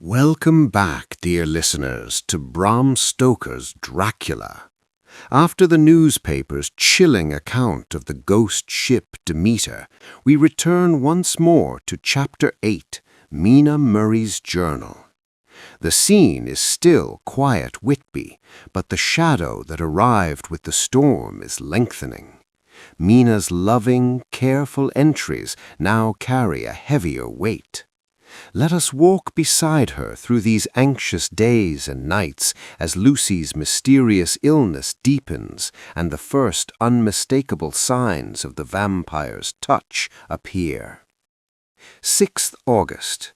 Welcome back, dear listeners, to Bram Stoker's Dracula. After the newspaper's chilling account of the ghost ship Demeter, we return once more to Chapter 8, Mina Murray's Journal. The scene is still quiet Whitby, but the shadow that arrived with the storm is lengthening. Mina's loving, careful entries now carry a heavier weight. Let us walk beside her through these anxious days and nights as Lucy's mysterious illness deepens and the first unmistakable signs of the vampire's touch appear. 6th August.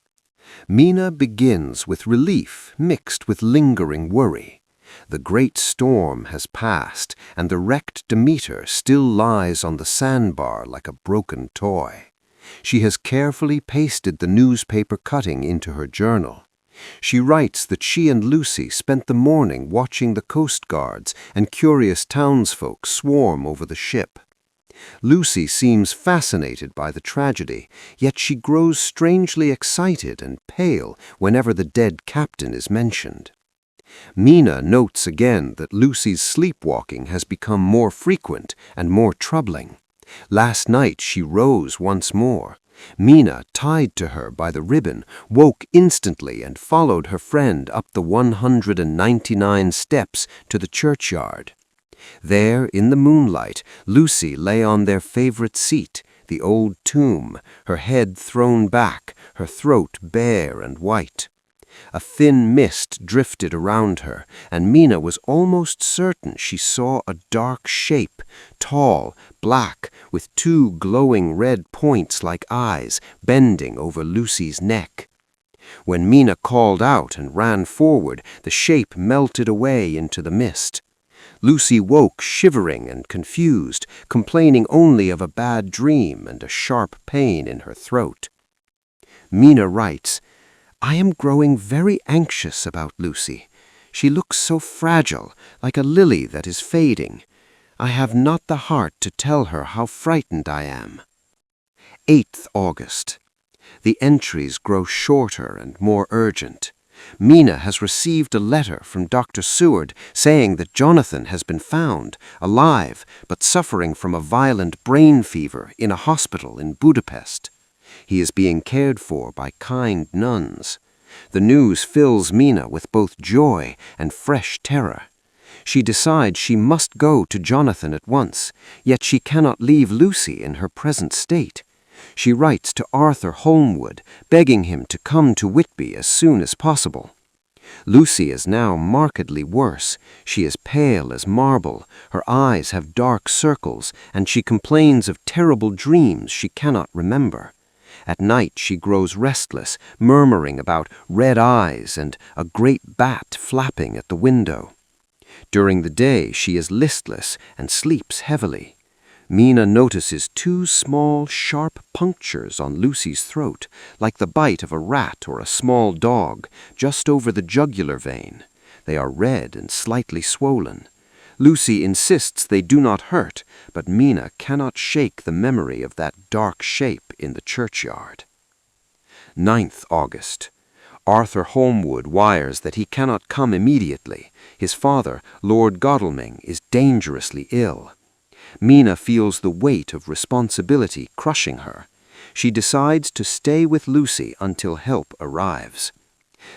Mina begins with relief mixed with lingering worry. The great storm has passed, and the wrecked Demeter still lies on the sandbar like a broken toy. She has carefully pasted the newspaper cutting into her journal. She writes that she and Lucy spent the morning watching the coast guards and curious townsfolk swarm over the ship. Lucy seems fascinated by the tragedy, yet she grows strangely excited and pale whenever the dead captain is mentioned. Mina notes again that Lucy's sleepwalking has become more frequent and more troubling. Last night she rose once more. Mina, tied to her by the ribbon, woke instantly and followed her friend up the 199 steps to the churchyard. There, in the moonlight, Lucy lay on their favorite seat, the old tomb, her head thrown back, her throat bare and white. A thin mist drifted around her, and Mina was almost certain she saw a dark shape, tall, black, with two glowing red points like eyes, bending over Lucy's neck. When Mina called out and ran forward, the shape melted away into the mist. Lucy woke shivering and confused, complaining only of a bad dream and a sharp pain in her throat. Mina writes, "I am growing very anxious about Lucy. She looks so fragile, like a lily that is fading. I have not the heart to tell her how frightened I am." 8th August. The entries grow shorter and more urgent. Mina has received a letter from Dr. Seward saying that Jonathan has been found, alive, but suffering from a violent brain fever in a hospital in Budapest. He is being cared for by kind nuns. The news fills Mina with both joy and fresh terror. She decides she must go to Jonathan at once, yet she cannot leave Lucy in her present state. She writes to Arthur Holmwood, begging him to come to Whitby as soon as possible. Lucy is now markedly worse. She is pale as marble, her eyes have dark circles, and she complains of terrible dreams she cannot remember. At night she grows restless, murmuring about red eyes and a great bat flapping at the window. During the day she is listless and sleeps heavily. Mina notices two small, sharp punctures on Lucy's throat, like the bite of a rat or a small dog, just over the jugular vein. They are red and slightly swollen. Lucy insists they do not hurt, but Mina cannot shake the memory of that dark shape in the churchyard. 9th August. Arthur Holmwood wires that he cannot come immediately. His father, Lord Godalming, is dangerously ill. Mina feels the weight of responsibility crushing her. She decides to stay with Lucy until help arrives.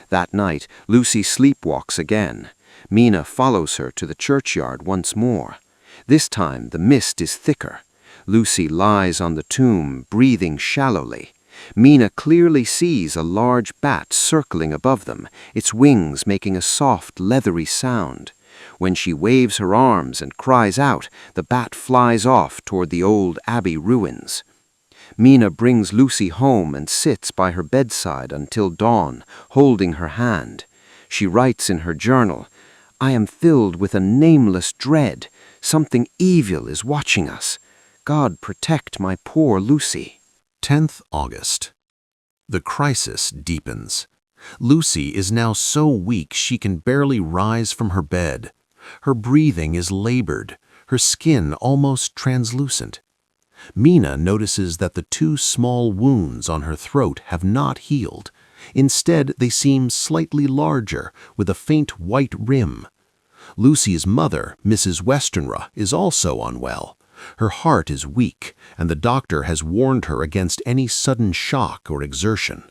That night, Lucy sleepwalks again. Mina follows her to the churchyard once more. This time the mist is thicker. Lucy lies on the tomb, breathing shallowly. Mina clearly sees a large bat circling above them, its wings making a soft, leathery sound. When she waves her arms and cries out, the bat flies off toward the old abbey ruins. Mina brings Lucy home and sits by her bedside until dawn, holding her hand. She writes in her journal, "I am filled with a nameless dread. Something evil is watching us. God protect my poor Lucy." 10th August. The crisis deepens. Lucy is now so weak she can barely rise from her bed. Her breathing is labored, her skin almost translucent. Mina notices that the two small wounds on her throat have not healed, Instead, they seem slightly larger, with a faint white rim. Lucy's mother, Mrs. Westenra, is also unwell. Her heart is weak, and the doctor has warned her against any sudden shock or exertion.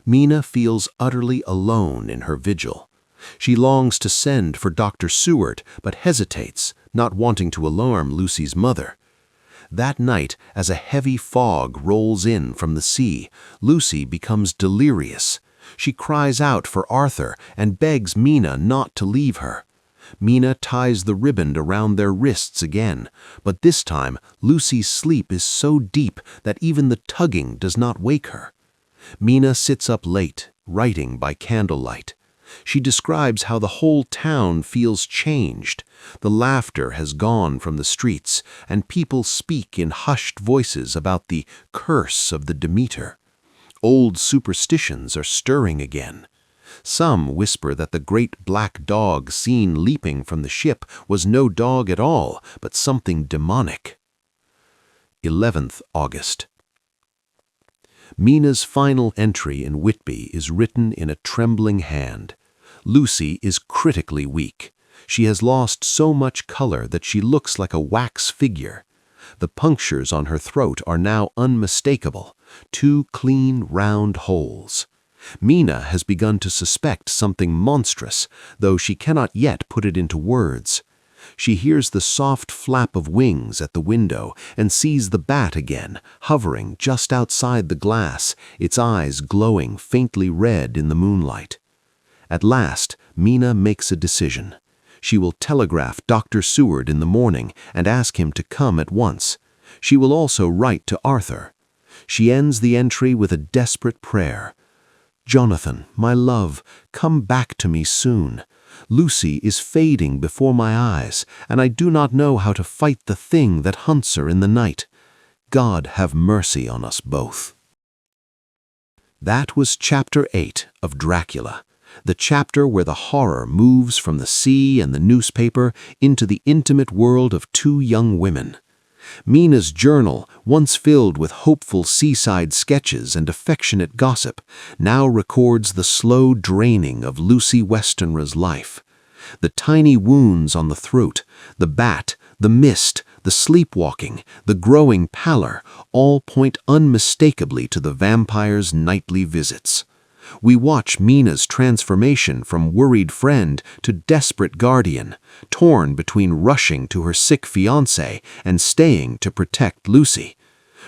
Mina feels utterly alone in her vigil. She longs to send for Dr. Seward, but hesitates, not wanting to alarm Lucy's mother. That night, as a heavy fog rolls in from the sea, Lucy becomes delirious. She cries out for Arthur and begs Mina not to leave her. Mina ties the ribbon around their wrists again, but this time Lucy's sleep is so deep that even the tugging does not wake her. Mina sits up late, writing by candlelight. She describes how the whole town feels changed. The laughter has gone from the streets, and people speak in hushed voices about the curse of the Demeter. Old superstitions are stirring again. Some whisper that the great black dog seen leaping from the ship was no dog at all, but something demonic. 11th August. Mina's final entry in Whitby is written in a trembling hand. Lucy is critically weak. She has lost so much color that she looks like a wax figure. The punctures on her throat are now unmistakable, 2 clean, round holes. Mina has begun to suspect something monstrous, though she cannot yet put it into words. She hears the soft flap of wings at the window and sees the bat again, hovering just outside the glass, its eyes glowing faintly red in the moonlight. At last, Mina makes a decision. She will telegraph Dr. Seward in the morning and ask him to come at once. She will also write to Arthur. She ends the entry with a desperate prayer. "Jonathan, my love, come back to me soon. Lucy is fading before my eyes, and I do not know how to fight the thing that hunts her in the night. God have mercy on us both." That was Chapter 8 of Dracula, the chapter where the horror moves from the sea and the newspaper into the intimate world of 2 young women. Mina's journal, once filled with hopeful seaside sketches and affectionate gossip, now records the slow draining of Lucy Westenra's life. The tiny wounds on the throat, the bat, the mist, the sleepwalking, the growing pallor, all point unmistakably to the vampire's nightly visits. We watch Mina's transformation from worried friend to desperate guardian, torn between rushing to her sick fiancé and staying to protect Lucy.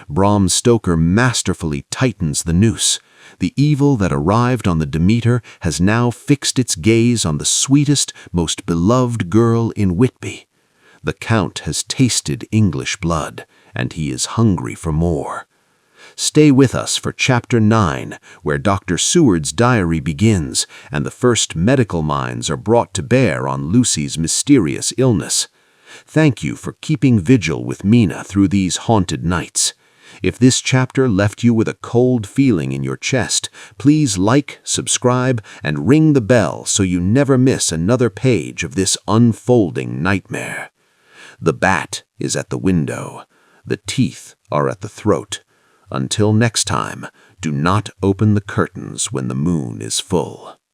Bram Stoker masterfully tightens the noose. The evil that arrived on the Demeter has now fixed its gaze on the sweetest, most beloved girl in Whitby. The Count has tasted English blood, and he is hungry for more. Stay with us for Chapter 9, where Dr. Seward's diary begins and the first medical minds are brought to bear on Lucy's mysterious illness. Thank you for keeping vigil with Mina through these haunted nights. If this chapter left you with a cold feeling in your chest, please like, subscribe, and ring the bell so you never miss another page of this unfolding nightmare. The bat is at the window. The teeth are at the throat. Until next time, do not open the curtains when the moon is full.